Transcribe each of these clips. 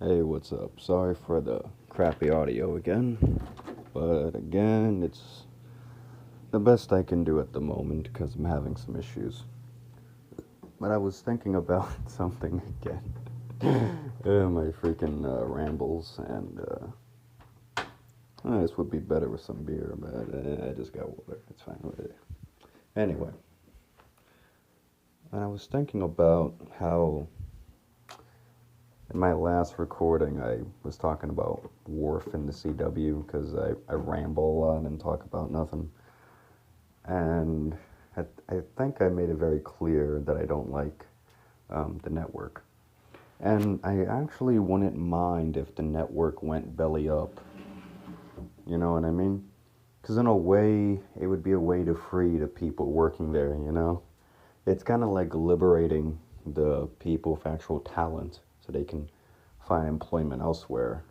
Hey, what's up? Sorry for the crappy audio again, but again, it's the best I can do at the moment because I'm having some issues. But I was thinking about something again. My freaking rambles, and this would be better with some beer, but I just got water. It's fine. Anyway, and I was thinking about how in my last recording, I was talking about Worf in the CW because I ramble a lot and talk about nothing. And I think I made it very clear that I don't like the network. And I actually wouldn't mind if the network went belly up. You know what I mean? Because in a way, it would be a way to free the people working there, you know? It's kind of like liberating the people with actual talent so they can find employment elsewhere.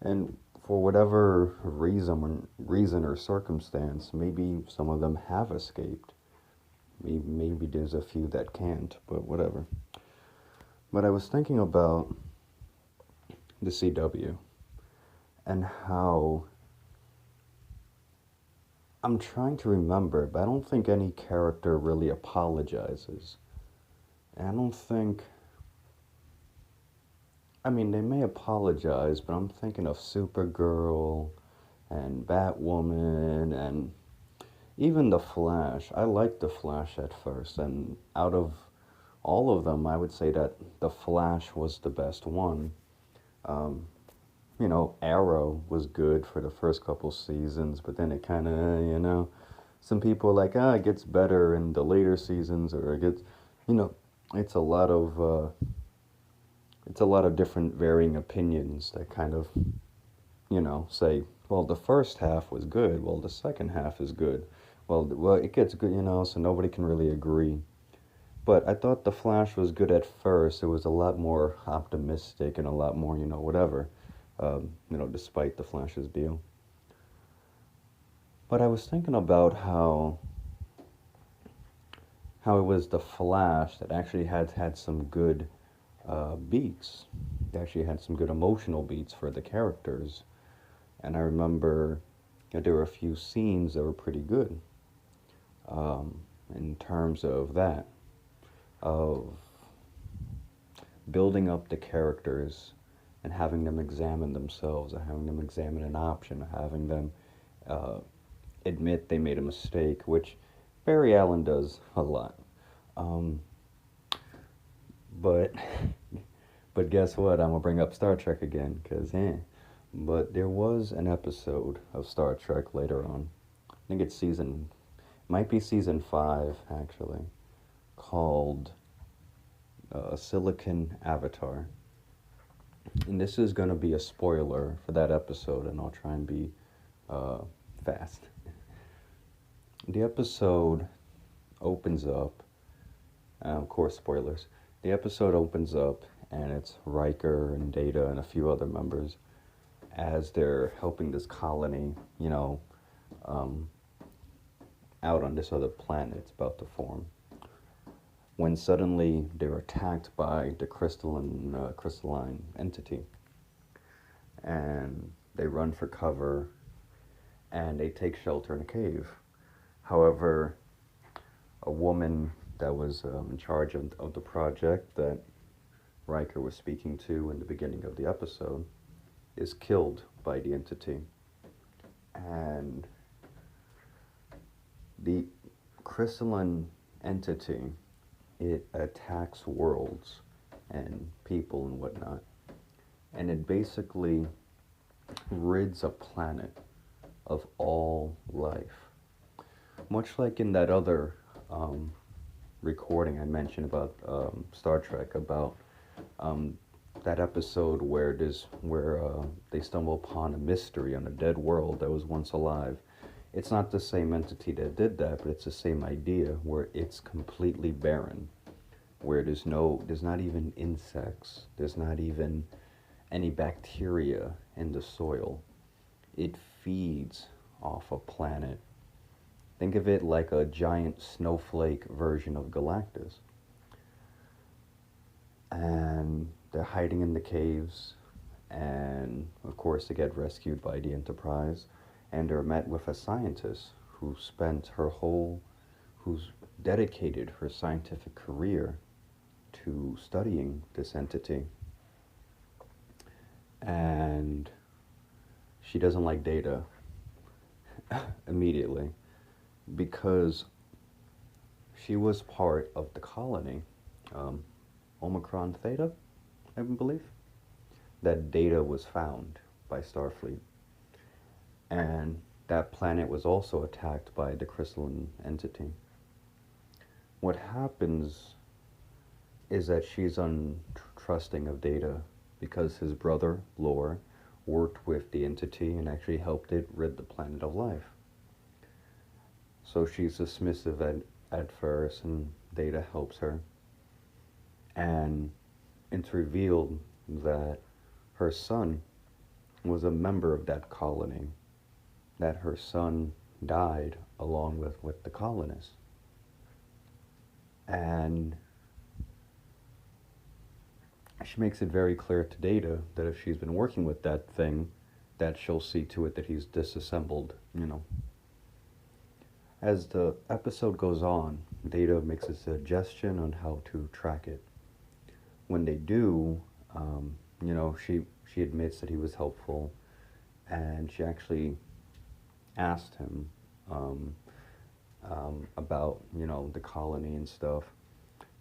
And for whatever reason or circumstance, maybe some of them have escaped. Maybe there's a few that can't, but whatever. But I was thinking about the CW and how I'm trying to remember, but I don't think any character really apologizes. And I don't think. I mean, they may apologize, but I'm thinking of Supergirl and Batwoman and even The Flash. I liked The Flash at first, and out of all of them, I would say that The Flash was the best one. Um, Arrow was good for the first couple seasons, but then it kind of, some people are like, it gets better in the later seasons, or it gets, you know, it's a lot of, it's a lot of different varying opinions that kind of, say, well, the first half was good, well, the second half is good, well, it gets good, so nobody can really agree. But I thought The Flash was good at first. It was a lot more optimistic and a lot more, whatever, despite The Flash's deal. But I was thinking about how it was The Flash that actually had some good beats. They actually had some good emotional beats for the characters. And I remember there were a few scenes that were pretty good in terms of that, of building up the characters and having them examine themselves, or having them examine an option, or having them uh, admit they made a mistake, which Barry Allen does a lot. Um, but but guess what? I'm gonna bring up Star Trek again, cause But there was an episode of Star Trek later on. I think it's might be season 5 actually, called Silicon Avatar. And this is going to be a spoiler for that episode, and I'll try and be uh, fast. The episode opens up, of course, spoilers. The episode opens up, and it's Riker and Data and a few other members as they're helping this colony, um, out on this other planet it's about to form. When suddenly they're attacked by the crystalline entity, and they run for cover, and they take shelter in a cave. However, a woman that was in charge of the project that Riker was speaking to in the beginning of the episode is killed by the entity. And the crystalline entity, it attacks worlds and people and whatnot. And it basically rids a planet of all life. Much like in that other recording I mentioned about Star Trek, about that episode where they stumble upon a mystery on a dead world that was once alive. It's not the same entity that did that, but it's the same idea where it's completely barren, where there's not even insects, there's not even any bacteria in the soil. It feeds off a planet. Think of it like a giant snowflake version of Galactus. And they're hiding in the caves. and of course they get rescued by the Enterprise, and they're met with a scientist who's dedicated her scientific career to studying this entity, and she doesn't like Data immediately because she was part of the colony, um, Omicron Theta, I believe, that Data was found by Starfleet. And that planet was also attacked by the crystalline entity. What happens is that she's untrusting of Data because his brother, Lore, worked with the entity and actually helped it rid the planet of life. So she's dismissive at first, and Data helps her. And it's revealed that her son was a member of that colony, that her son died along with the colonists. And she makes it very clear to Data that if she's been working with that thing, that she'll see to it that he's disassembled, you know. As the episode goes on, Data makes a suggestion on how to track it. When they do, she admits that he was helpful, and she actually asked him about, the colony and stuff.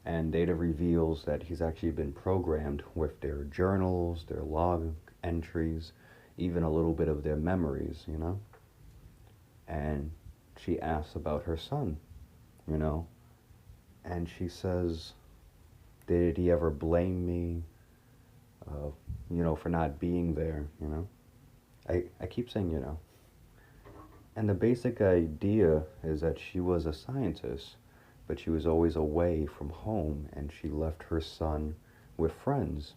And Data reveals that he's actually been programmed with their journals, their log entries, even a little bit of their memories, And she asks about her son, And she says, did he ever blame me, for not being there, I keep saying, And the basic idea is that she was a scientist, but she was always away from home, and she left her son with friends.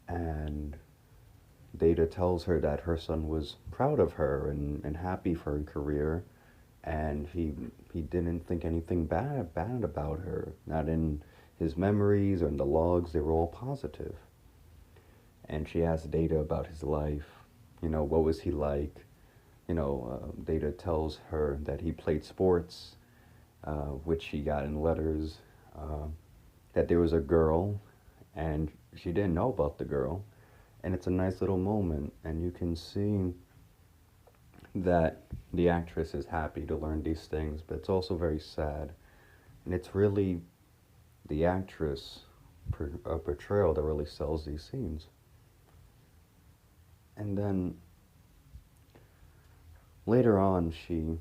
And Data tells her that her son was proud of her and happy for her career, and he didn't think anything bad about her, not in his memories or in the logs. They were all positive. And she asked Data about his life, what was he like? Data tells her that he played sports, which she got in letters, that there was a girl, and she didn't know about the girl. And it's a nice little moment, and you can see that the actress is happy to learn these things, but it's also very sad. And it's really the actress portrayal that really sells these scenes. And then later on, she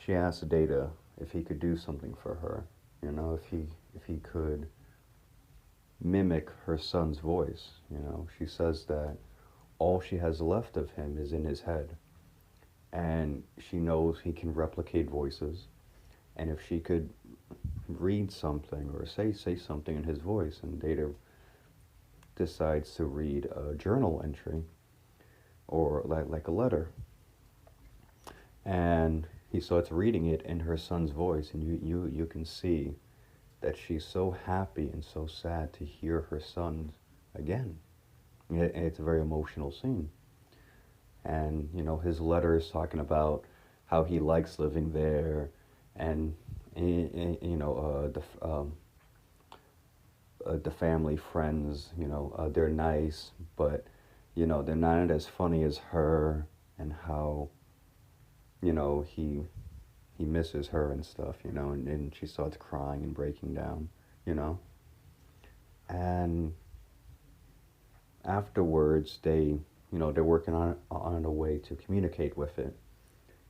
asked Data if he could do something for her, if he could mimic her son's voice. She says that all she has left of him is in his head, and she knows he can replicate voices, and if she could read something or say something in his voice, and Data decides to read a journal entry or like a letter, and he starts reading it in her son's voice, and you can see that she's so happy and so sad to hear her son again. It's a very emotional scene. And, his letter is talking about how he likes living there, and, the family, friends, they're nice, but, they're not as funny as her, and how, he misses her and stuff, and she starts crying and breaking down, And afterwards, they're working on a way to communicate with it.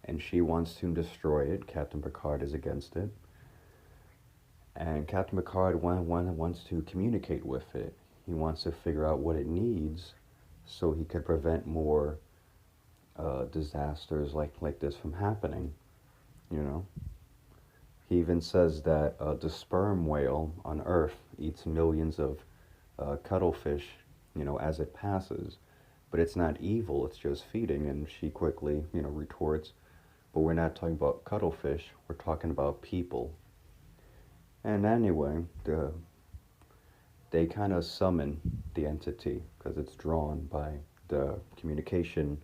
And she wants to destroy it. Captain Picard is against it. And Captain Picard wants to communicate with it. He wants to figure out what it needs so he could prevent more disasters like this from happening, He even says that the sperm whale on Earth eats millions of cuttlefish, as it passes. But it's not evil, it's just feeding, and she quickly, retorts, but we're not talking about cuttlefish, we're talking about people. And anyway, they kind of summon the entity because it's drawn by the communication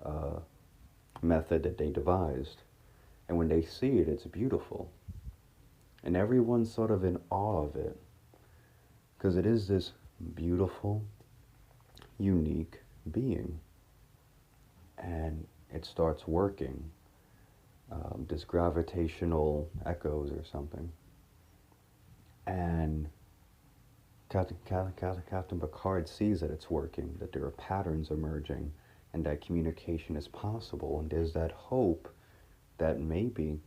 uh, method that they devised. And when they see it, it's beautiful. And everyone's sort of in awe of it because it is this beautiful, unique being. And it starts working, this gravitational echoes or something. And Captain Picard sees that it's working, that there are patterns emerging, and that communication is possible. And there's that hope that maybe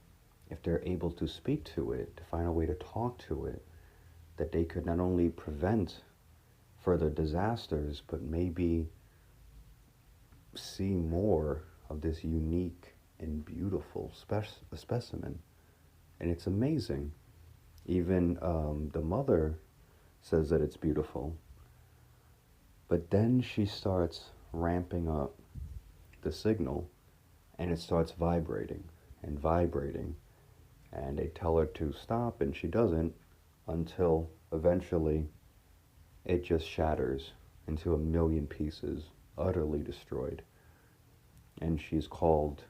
if they're able to speak to it, to find a way to talk to it, that they could not only prevent further disasters, but maybe see more of this unique and beautiful specimen. And it's amazing. Even the mother says that it's beautiful. But then she starts ramping up the signal, and it starts vibrating and vibrating. And they tell her to stop, and she doesn't until eventually it just shatters into a million pieces, utterly destroyed. And she's called,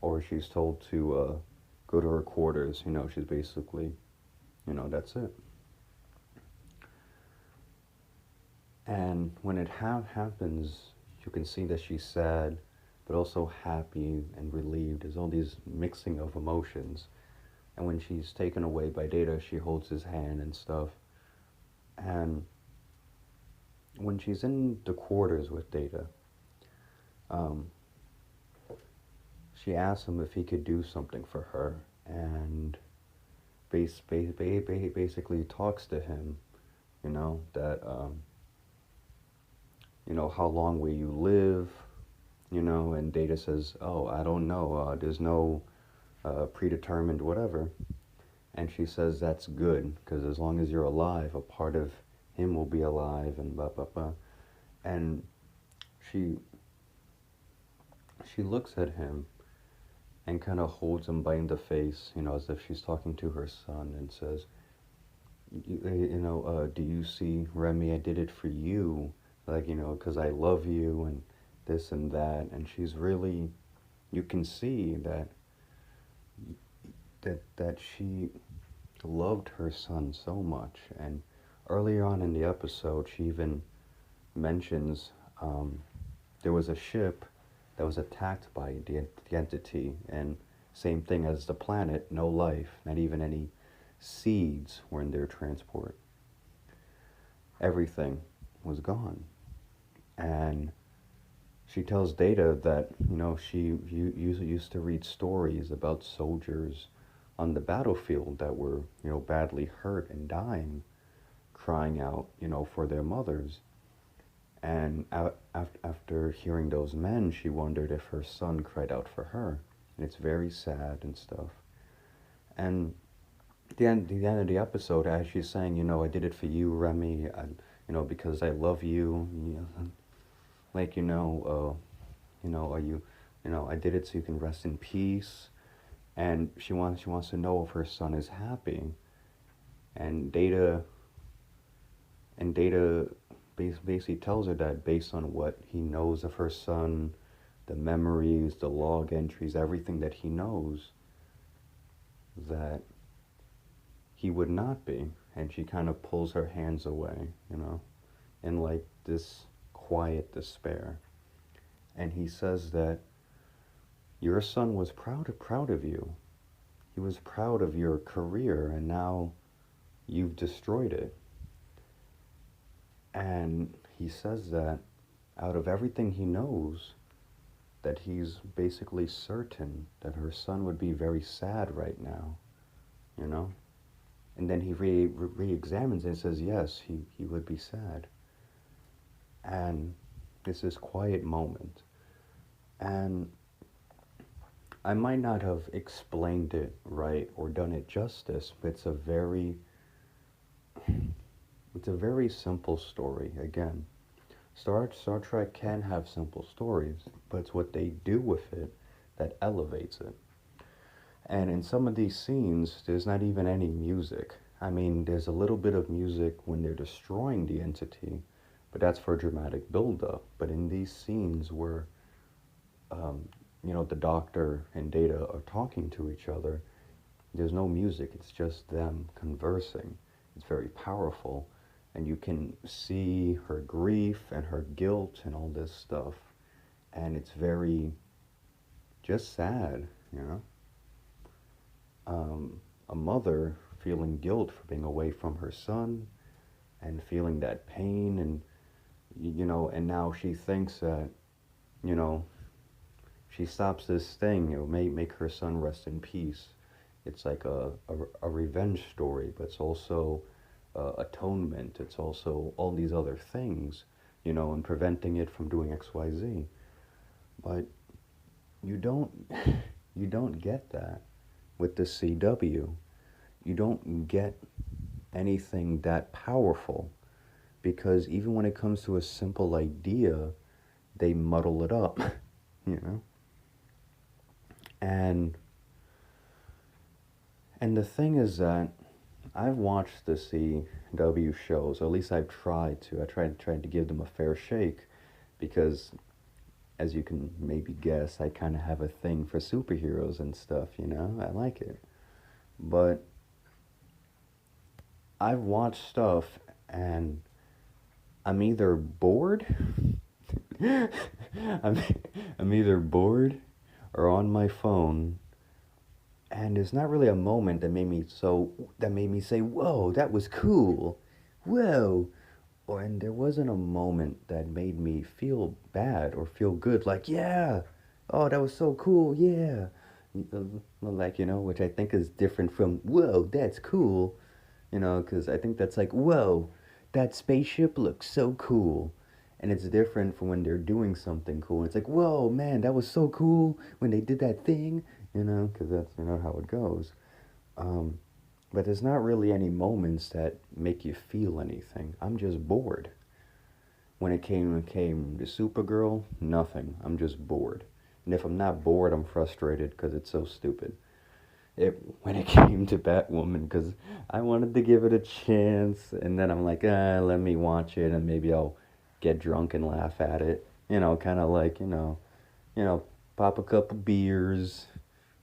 or she's told to go to her quarters. She's basically, that's it. And when it happens, you can see that she's sad, but also happy and relieved. There's all these mixing of emotions. And when she's taken away by Data, she holds his hand and stuff. And when she's in the quarters with Data, she asks him if he could do something for her, and basically talks to him, that, how long will you live, and Data says, oh, I don't know, there's no predetermined whatever. And she says that's good, because as long as you're alive, a part of him will be alive, and blah, blah, blah. And she looks at him and kind of holds him by the face, as if she's talking to her son, and says, do you see, Remy, I did it for you, like, because I love you, and this and that. And she's really, you can see that she loved her son so much. And earlier on in the episode, she even mentions there was a ship that was attacked by the entity, and same thing as the planet, no life, not even any seeds were in their transport. Everything was gone. And she tells Data that, she used to read stories about soldiers on the battlefield that were, badly hurt and dying, crying out, for their mothers. And after hearing those men, she wondered if her son cried out for her. And it's very sad and stuff. And the end of the episode, as she's saying, I did it for you, Remy, because I love you. Like, are you, I did it so you can rest in peace. And she wants to know if her son is happy. And Data basically tells her that based on what he knows of her son, the memories, the log entries, everything that he knows, that he would not be. And she kind of pulls her hands away, in like this quiet despair. And he says that your son was proud of you. He was proud of your career, and now you've destroyed it. And he says that out of everything he knows, that he's basically certain that her son would be very sad right now, And then he re-examines it and says, yes, he would be sad. And it's this quiet moment. And I might not have explained it right or done it justice, but it's a very simple story. Again, Star Trek can have simple stories, but it's what they do with it that elevates it. And in some of these scenes, there's not even any music. I mean, there's a little bit of music when they're destroying the entity, but that's for dramatic buildup. But in these scenes where, um, the doctor and Data are talking to each other, there's no music. It's just them conversing. It's very powerful, and you can see her grief and her guilt and all this stuff, and it's very just sad, you know. A mother feeling guilt for being away from her son and feeling that pain, and and now she thinks that, you know, she stops this thing, it may make her son rest in peace. It's like a revenge story, but it's also atonement. It's also all these other things, and preventing it from doing XYZ. But you don't you don't get that with the CW. You don't get anything that powerful because even when it comes to a simple idea, they muddle it up, you know? And and the thing is that I've watched the CW shows, or at least I've tried to. I tried to give them a fair shake because as you can maybe guess, I kind of have a thing for superheroes and stuff, I like it. But I've watched stuff and I'm either bored, I'm, I'm either bored or on my phone, and there's not really a moment that made me say, "Whoa, that was cool." Whoa. And there wasn't a moment that made me feel bad or feel good, like, yeah, oh, that was so cool, yeah. Like, which I think is different from, whoa, that's cool, because I think that's like, whoa, that spaceship looks so cool. And it's different from when they're doing something cool. It's like, whoa, man, that was so cool when they did that thing, because that's, how it goes. Um, but there's not really any moments that make you feel anything. I'm just bored. When it came to Supergirl, nothing. I'm just bored. And if I'm not bored, I'm frustrated because it's so stupid. When it came to Batwoman, because I wanted to give it a chance, and then I'm like, let me watch it, and maybe I'll get drunk and laugh at it. Kind of like, you know, pop a couple beers,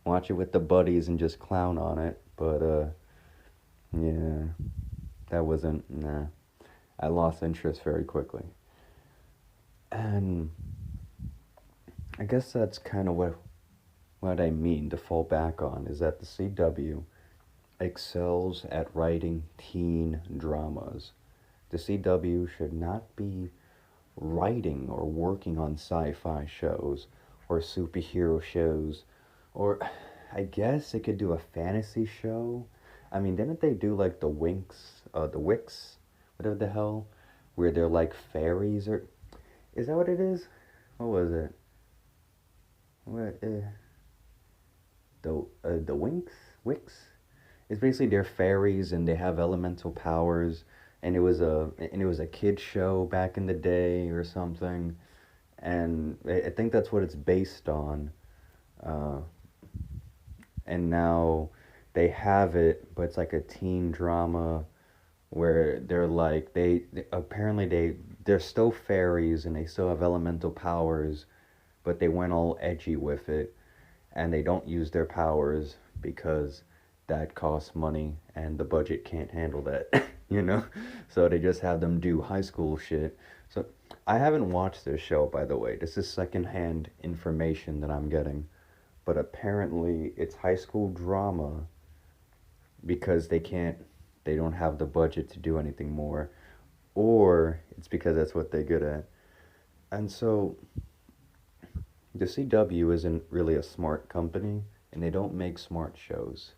watch it with the buddies, and just clown on it. But yeah, that wasn't nah. I lost interest very quickly. And I guess that's kind of what I mean to fall back on is that the CW excels at writing teen dramas. The CW should not be writing or working on sci-fi shows or superhero shows, or I guess it could do a fantasy show. I mean, didn't they do like the Wicks, whatever the hell, where they're like fairies, or is that what it is? What was it? What the Wicks? It's basically they're fairies and they have elemental powers, and it was a kid show back in the day or something, and I think that's what it's based on. Uh, and now they have it, but it's like a teen drama where they're like apparently they're still fairies and they still have elemental powers, but they went all edgy with it, and they don't use their powers because that costs money and the budget can't handle that, you know? So they just have them do high school shit. So I haven't watched this show, by the way. This is secondhand information that I'm getting. But apparently it's high school drama because they don't have the budget to do anything more. Or it's because that's what they're good at. And so the CW isn't really a smart company, and they don't make smart shows.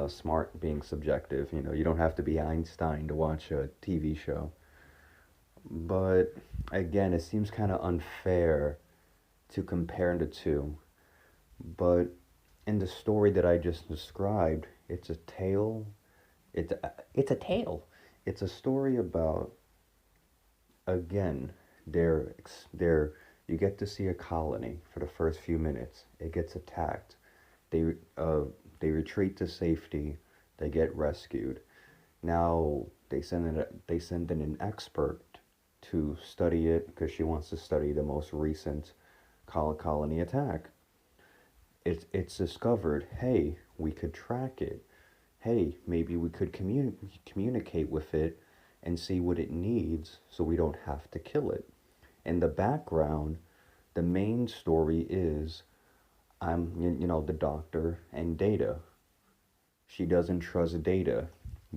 Smart being subjective, you don't have to be Einstein to watch a TV show. But again, it seems kind of unfair to compare the two. But in the story that I just described, it's a tale. It's a tale. It's a story about, again, they're you get to see a colony for the first few minutes. It gets attacked. They uh they retreat to safety. They get rescued. Now they send in an expert to study it because she wants to study the most recent colony attack. It's discovered, hey, we could track it. Hey, maybe we could communicate with it and see what it needs so we don't have to kill it. In the background, the main story is the doctor and Data. She doesn't trust Data.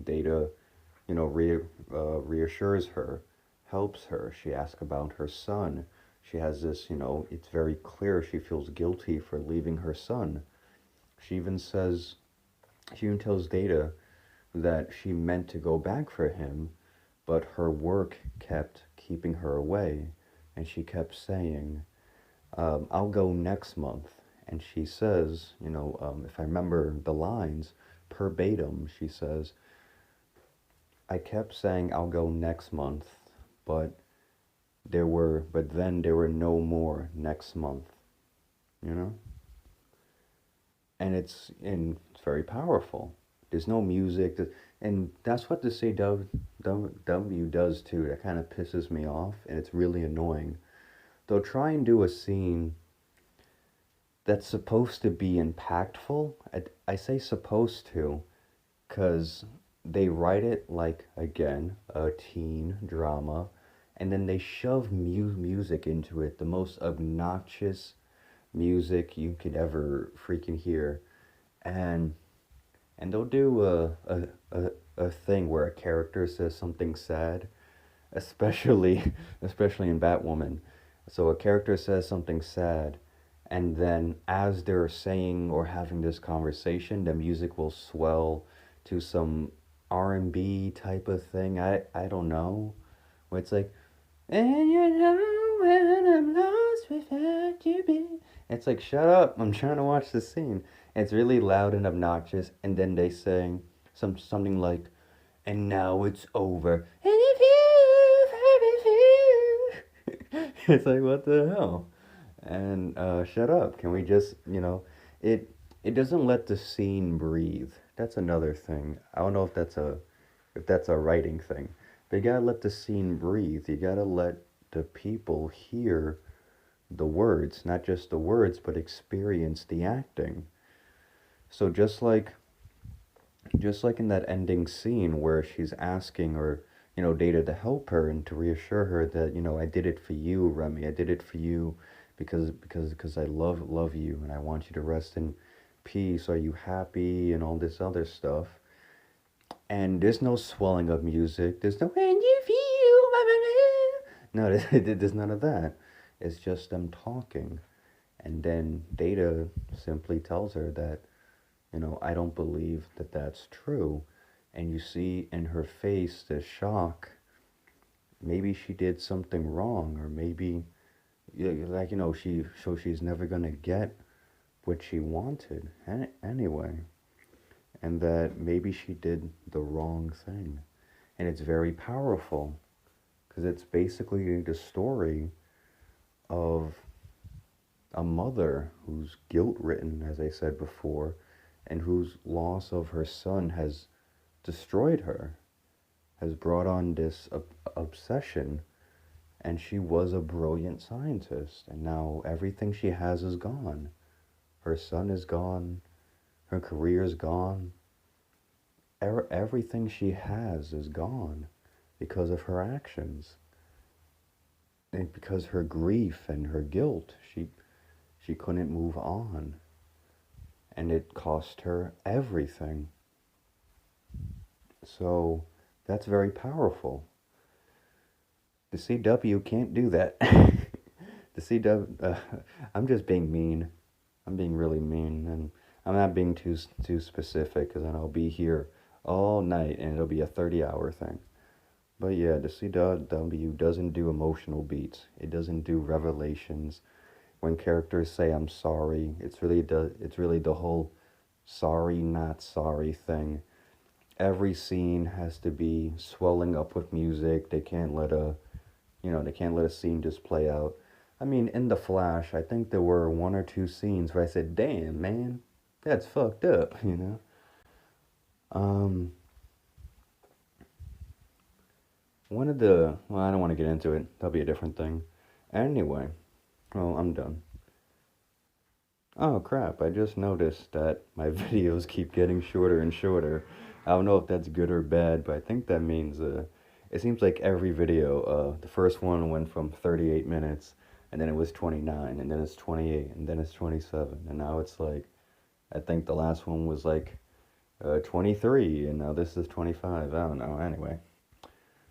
Data, reassures her, helps her. She asks about her son. She has this, it's very clear she feels guilty for leaving her son. She even says, she even tells Data that she meant to go back for him, but her work kept keeping her away. And she kept saying, I'll go next month. And she says, if I remember the lines verbatim, she says, I kept saying I'll go next month, but then there were no more next month, you know? And it's very powerful. There's no music, and that's what the CW does too. That kind of pisses me off, and it's really annoying. They'll try and do a scene that's supposed to be impactful. I say supposed to, because they write it like, again, a teen drama, and then they shove music into it, the most obnoxious music you could ever freaking hear. And they'll do a thing where a character says something sad, especially especially in Batwoman. So a character says something sad, and then as they're saying or having this conversation, the music will swell to some R&B type of thing. I don't know. Where it's like, and you know when I'm lost without you be. It's like, shut up! I'm trying to watch the scene. It's really loud and obnoxious, and then they sing something like, and now it's over. And if you, it's like, what the hell? And shut up. Can we just, it doesn't let the scene breathe. That's another thing. I don't know if that's a writing thing. But you gotta let the scene breathe. You gotta let the people hear the words, not just the words, but experience the acting. So just like in that ending scene where she's asking or Data to help her and to reassure her that I did it for you, Remy. I did it for you because I love you and I want you to rest in peace. Are you happy and all this other stuff? And there's no swelling of music. There's no when you feel. No, there's none of that. It's just them talking, and then Data simply tells her that I don't believe that that's true. And you see in her face the shock. Maybe she did something wrong, or maybe, yeah, like, she's never gonna get what she wanted anyway. And that maybe she did the wrong thing. And it's very powerful because it's basically the story of a mother who's guilt ridden, as I said before, and whose loss of her son has destroyed her, has brought on this obsession. And she was a brilliant scientist, and now everything she has is gone. Her son is gone, her career is gone, everything she has is gone because of her actions. And because her grief and her guilt, she couldn't move on. And it cost her everything. So that's very powerful. The CW can't do that. The CW, I'm just being mean. I'm being really mean, and I'm not being too specific because then I'll be here all night and it'll be a 30-hour thing. But yeah, the CW doesn't do emotional beats. It doesn't do revelations. When characters say I'm sorry, it's really the whole sorry not sorry thing. Every scene has to be swelling up with music. They can't let a scene just play out. I mean, in The Flash, I think there were one or two scenes where I said, "Damn, man, that's fucked up," Um, well, I don't want to get into it. That'll be a different thing. Anyway, well, I'm done. Oh crap, I just noticed that my videos keep getting shorter and shorter. I don't know if that's good or bad, but I think that means it seems like every video, the first one went from 38 minutes, and then it was 29, and then it's 28, and then it's 27, and now it's like, I think the last one was like 23, and now this is 25. I don't know. Anyway,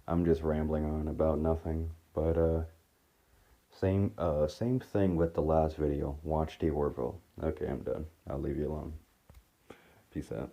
I'm just rambling on about nothing, but same thing with the last video. Watch the Orville. Okay, I'm done. I'll leave you alone. Peace out.